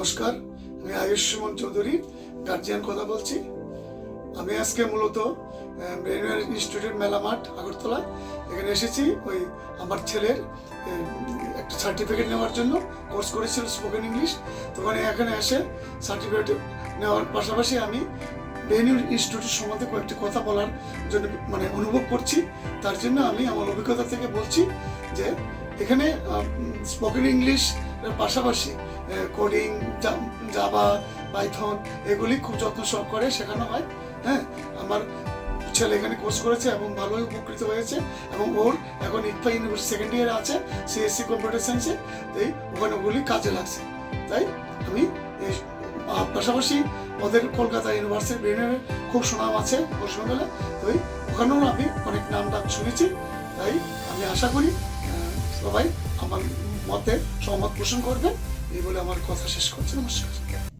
নমস্কার, আমি আয়ুষ সুমন চৌধুরী, গার্জিয়ান কথা বলছি। আমি আজকে মূলত ব্রেনওয়্যার ইনস্টিটিউট মেলামাঠ আগরতলা এখানে এসেছি। ওই আমার ছেলের একটা সার্টিফিকেট নেওয়ার জন্য, কোর্স করেছিল স্পোকেন ইংলিশ। তো এখানে এসে সার্টিফিকেট নেওয়ার পাশাপাশি আমি ব্রেনওয়্যার ইনস্টিটিউট সম্বন্ধে কয়েকটি কথা বলার জন্য অনুভব করছি। তার জন্য আমি আমার অভিজ্ঞতা থেকে বলছি যে এখানে স্পোকেন ইংলিশ পাশাপাশি কোডিং, জাভা, পাইথন এগুলি খুব যত্ন সহকারে শেখানো হয়। হ্যাঁ, আমার ছেলে এখানে কোর্স করেছে এবং ভালোই উপকৃত হয়েছে এবং ওর এখন ইকফা ইউনিভার্সিটি সেকেন্ড ইয়ারে আছে, সিএসসি কম্পিউটার সায়েন্সে। তাই ওখানে ওগুলি কাজে লাগছে। তাই আমি পাশাপাশি ওদের কলকাতা ইউনিভার্সিটি ব্রেনের খুব সুনাম আছে পশ্চিমবাংলা। তো ওখানেও আমি অনেক নাম ডাক শুনেছি। তাই আমি আশা করি সবাই আমার মতে সহমত পোষণ করবে। এই বলে আমার কথা শেষ করছি। নমস্কার।